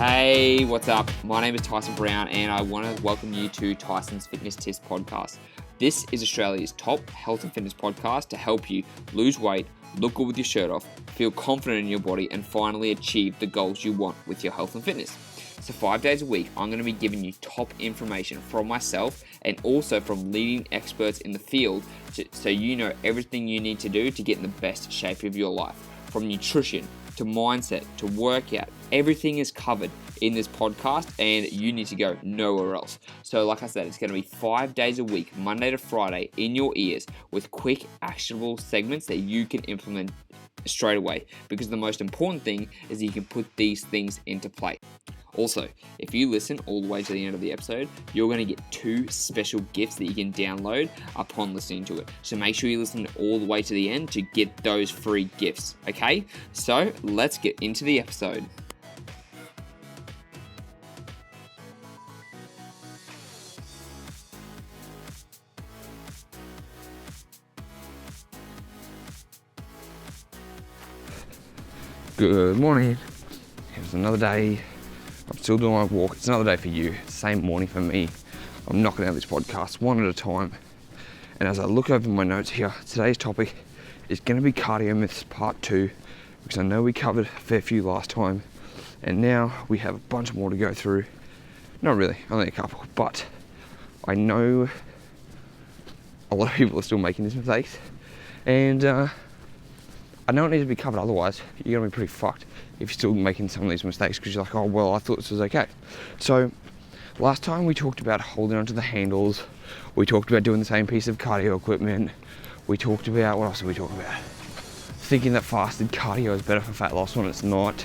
Hey, what's up? My name is Tyson Brown and I want to welcome you to Tyson's Fitness Tips podcast. This is Australia's top health and fitness podcast to help you lose weight, look good with your shirt off, feel confident in your body, and finally achieve the goals you want with your health and fitness. So 5 days a week, I'm going to be giving you top information from myself and also from leading experts in the field so you know everything you need to do to get in the best shape of your life. From nutrition to mindset to workout, everything is covered in this podcast and you need to go nowhere else. So like I said, it's going to be 5 days a week, Monday to Friday, in your ears with quick actionable segments that you can implement straight away, because the most important thing is that you can put these things into play. Also, if you listen all the way to the end of the episode, you're going to get 2 special gifts that you can download upon listening to it. So make sure you listen all the way to the end to get those free gifts, okay? So let's get into the episode. Good morning. It's another day. I'm still doing my walk. It's another day for you. It's the same morning for me. I'm knocking out this podcast one at a time. And as I look over my notes here, today's topic is going to be cardio myths part 2, because I know we covered a fair few last time, and now we have a bunch more to go through. Not really, only a couple, but I know a lot of people are still making these mistakes, and I know it needs to be covered, otherwise you're going to be pretty fucked if you're still making some of these mistakes, because you're like, oh well, I thought this was okay. So last time we talked about holding onto the handles, we talked about doing the same piece of cardio equipment, we talked about, what else did we talk about? Thinking that fasted cardio is better for fat loss when it's not.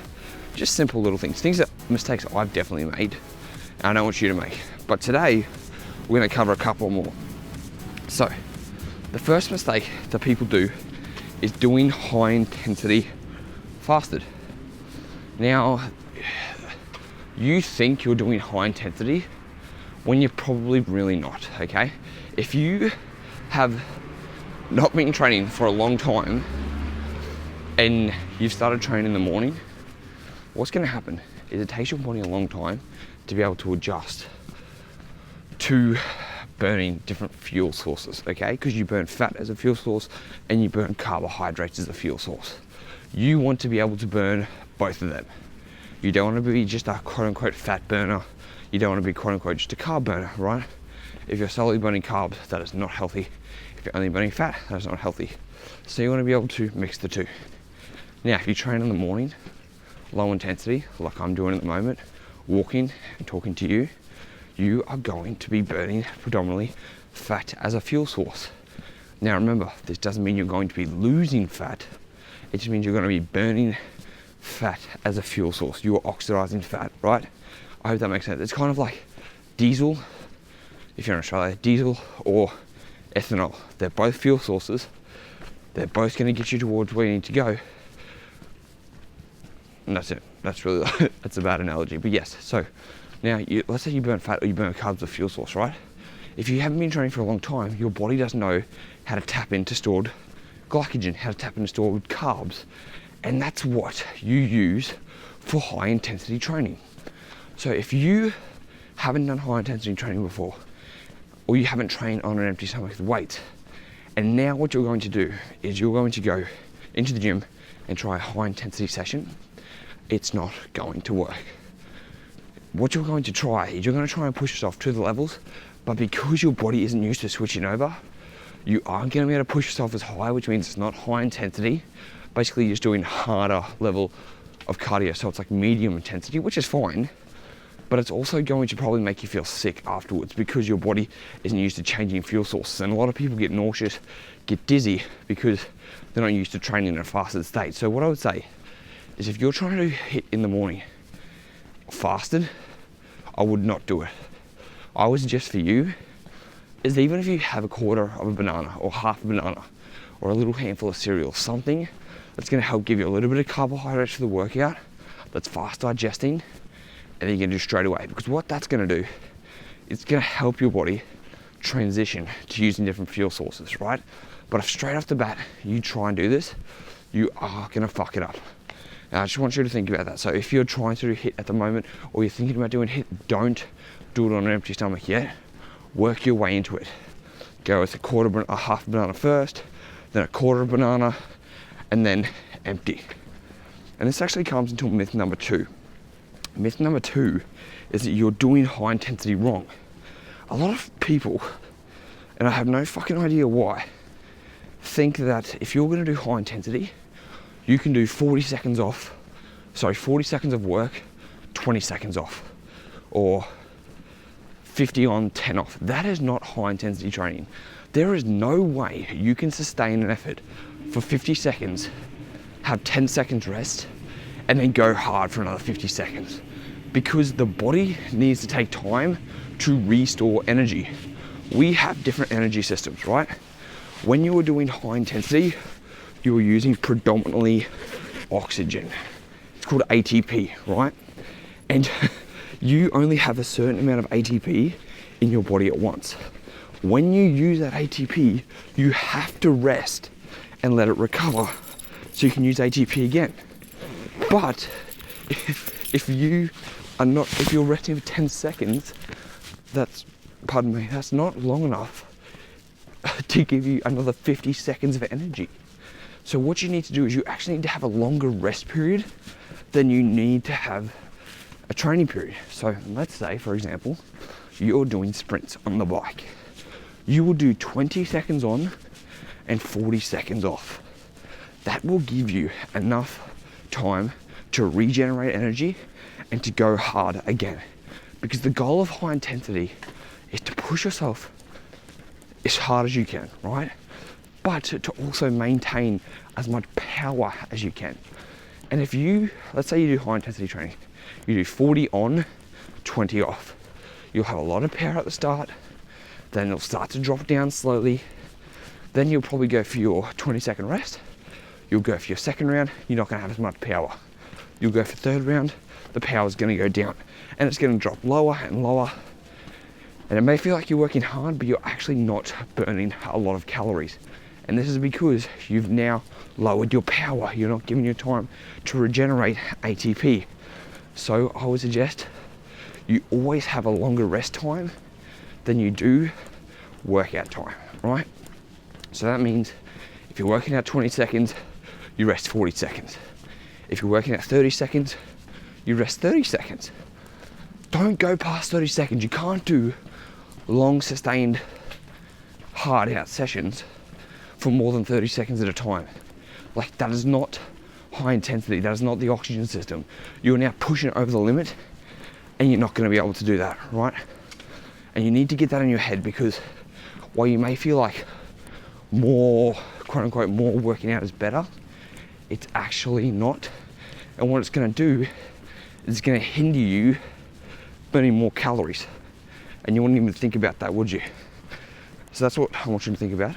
Just simple little things, mistakes I've definitely made and I don't want you to make. But today we're going to cover a couple more. So the first mistake that people do is doing high intensity fasted. Now, you think you're doing high intensity when you're probably really not, okay? If you have not been training for a long time and you've started training in the morning, what's going to happen is it takes your body a long time to be able to adjust to burning different fuel sources, okay? Because you burn fat as a fuel source and you burn carbohydrates as a fuel source. You want to be able to burn both of them. You don't want to be just a quote-unquote fat burner. You don't want to be quote-unquote just a carb burner, right? If you're solely burning carbs, that is not healthy. If you're only burning fat, that is not healthy. So you want to be able to mix the two. Now, if you train in the morning, low intensity, like I'm doing at the moment, walking and talking to you, you are going to be burning predominantly fat as a fuel source. Now remember, this doesn't mean you're going to be losing fat. It just means you're going to be burning fat as a fuel source. You are oxidizing fat, right? I hope that makes sense. It's kind of like diesel, if you're in Australia, diesel or ethanol. They're both fuel sources. They're both going to get you towards where you need to go. And that's it. That's really, that's a bad analogy, but yes. So now, let's say you burn fat or you burn carbs as a fuel source, right? If you haven't been training for a long time, your body doesn't know how to tap into stored glycogen, how to tap into stored carbs. And that's what you use for high intensity training. So if you haven't done high intensity training before, or you haven't trained on an empty stomach with weights, and now what you're going to do is you're going to go into the gym and try a high intensity session, it's not going to work. What you're going to try is you're going to try and push yourself to the levels, but because your body isn't used to switching over, you aren't going to be able to push yourself as high, which means it's not high intensity. Basically, you're just doing harder level of cardio, so it's like medium intensity, which is fine, but it's also going to probably make you feel sick afterwards because your body isn't used to changing fuel sources. And a lot of people get nauseous, get dizzy because they're not used to training in a fasted state. So what I would say is if you're trying to hit in the morning fasted, I would not do it. I would suggest for you is even if you have a quarter of a banana or half a banana or a little handful of cereal, something that's going to help give you a little bit of carbohydrates for the workout that's fast digesting, and then you can do straight away. Because what that's going to do, it's going to help your body transition to using different fuel sources, right? But if straight off the bat you try and do this, you are going to fuck it up. And I just want you to think about that. So if you're trying to do HIIT at the moment, or you're thinking about doing HIIT, don't do it on an empty stomach yet. Work your way into it. Go with a half banana first, then a quarter banana, and then empty. And this actually comes into myth number 2. Myth number 2 is that you're doing high intensity wrong. A lot of people, and I have no fucking idea why, think that if you're going to do high intensity, you can do 40 seconds of work, 20 seconds off, or 50 on, 10 off. That is not high intensity training. There is no way you can sustain an effort for 50 seconds, have 10 seconds rest, and then go hard for another 50 seconds. Because the body needs to take time to restore energy. We have different energy systems, right? When you were doing high intensity, you were using predominantly oxygen. It's called ATP, right? And you only have a certain amount of ATP in your body at once. When you use that ATP, you have to rest and let it recover so you can use ATP again. But if you're resting for 10 seconds, that's not long enough to give you another 50 seconds of energy. So what you need to do is you actually need to have a longer rest period than you need to have a training period. So let's say, for example, you're doing sprints on the bike. You will do 20 seconds on and 40 seconds off. That will give you enough time to regenerate energy and to go hard again. Because the goal of high intensity is to push yourself as hard as you can, right? But to also maintain as much power as you can. And if let's say you do high intensity training, you do 40 on, 20 off. You'll have a lot of power at the start, then it'll start to drop down slowly. Then you'll probably go for your 20-second rest. You'll go for your second round, you're not gonna have as much power. You'll go for third round, the power's gonna go down and it's gonna drop lower and lower. And it may feel like you're working hard, but you're actually not burning a lot of calories. And this is because you've now lowered your power. You're not giving your time to regenerate ATP. So I would suggest you always have a longer rest time than you do workout time, right? So that means if you're working out 20 seconds, you rest 40 seconds. If you're working out 30 seconds, you rest 30 seconds. Don't go past 30 seconds. You can't do long sustained hard out sessions for more than 30 seconds at a time. Like, that is not high intensity. That is not the oxygen system. You're now pushing it over the limit and you're not going to be able to do that, right? And you need to get that in your head, because while you may feel like more, quote unquote, more working out is better, it's actually not. And what it's going to do is it's going to hinder you burning more calories. And you wouldn't even think about that, would you? So that's what I want you to think about.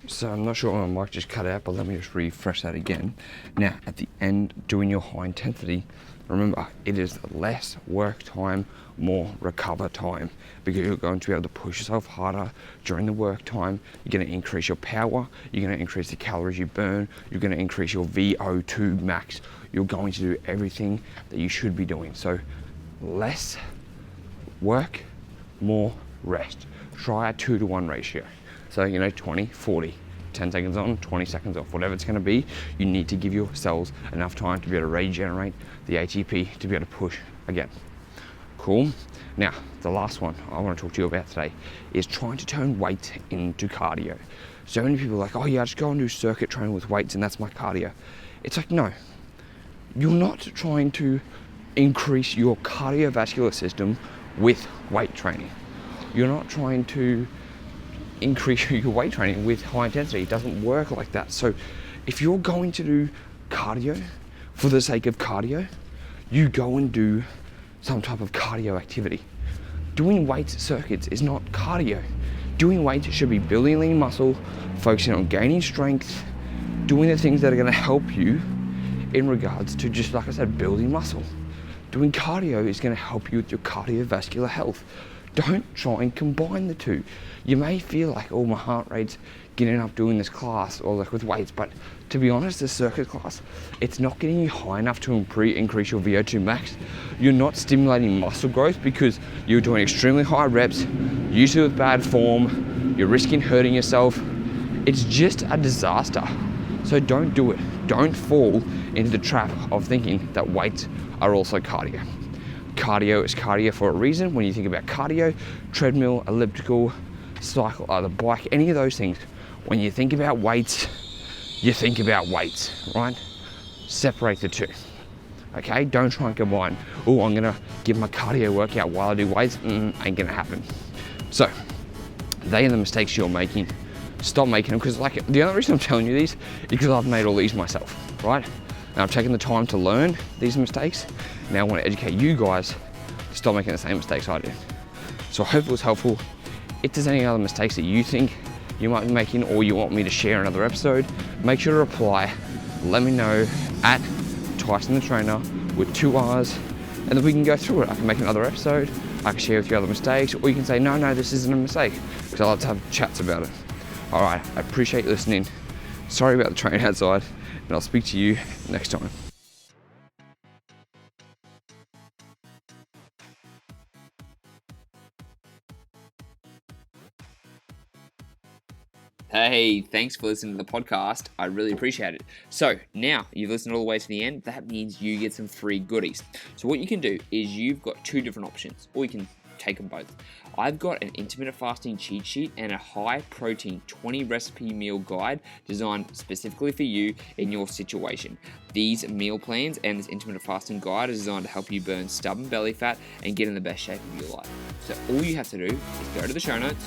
So I'm not sure my mic just cut out, but let me just refresh that again. Now, at the end, doing your high intensity, remember, it is less work time, more recover time, because you're going to be able to push yourself harder during the work time. You're going to increase your power, you're going to increase the calories you burn, you're going to increase your VO2 max. You're going to do everything that you should be doing. So less work, more rest. Try a 2-to-1 ratio. So, 20, 40, 10 seconds on, 20 seconds off, whatever it's going to be. You need to give your cells enough time to be able to regenerate the ATP to be able to push again. Cool. Now, the last one I want to talk to you about today is trying to turn weights into cardio. So many people are like, oh yeah, just go and do circuit training with weights and that's my cardio. It's like, no, you're not trying to increase your cardiovascular system with weight training. You're not trying to increase your weight training with high intensity. It doesn't work like that. So if you're going to do cardio for the sake of cardio, you go and do some type of cardio activity. Doing weights circuits is not cardio. Doing weights should be building lean muscle, focusing on gaining strength, doing the things that are going to help you in regards to, just like I said, building muscle. Doing cardio is going to help you with your cardiovascular health. Don't try and combine the two. You may feel like, oh, my heart rate's getting up doing this class or like with weights, but to be honest, this circuit class, it's not getting you high enough to increase your VO2 max. You're not stimulating muscle growth because you're doing extremely high reps, usually with bad form, you're risking hurting yourself. It's just a disaster. So don't do it. Don't fall into the trap of thinking that weights are also cardio. Cardio is cardio for a reason. When you think about cardio, treadmill, elliptical, cycle, the bike, any of those things, when you think about weights, you think about weights, right? Separate the two, okay? Don't try and combine, oh, I'm gonna give my cardio workout while I do weights. Ain't gonna happen. So, they are the mistakes you're making. Stop making them, because like the only reason I'm telling you these is because I've made all these myself, right? And I've taken the time to learn these mistakes. Now I want to educate you guys to stop making the same mistakes I did. So I hope it was helpful. If there's any other mistakes that you think you might be making or you want me to share in another episode, make sure to reply. Let me know at Tyson the Trainer with 2 R's, and then we can go through it. I can make another episode. I can share with you other mistakes, or you can say, no, this isn't a mistake, because I love to have chats about it. All right, I appreciate you listening. Sorry about the train outside, and I'll speak to you next time. Hey, thanks for listening to the podcast. I really appreciate it. So now you've listened all the way to the end. That means you get some free goodies. So what you can do is you've got 2 different options, or you can take them both. I've got an intermittent fasting cheat sheet and a high protein 20 recipe meal guide designed specifically for you in your situation. These meal plans and this intermittent fasting guide is designed to help you burn stubborn belly fat and get in the best shape of your life. So all you have to do is go to the show notes,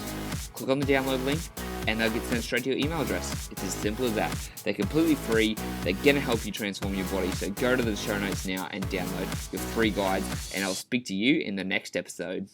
click on the download link, and they'll get sent straight to your email address. It's as simple as that. They're completely free. They're going to help you transform your body. So go to the show notes now and download your free guide, and I'll speak to you in the next episode.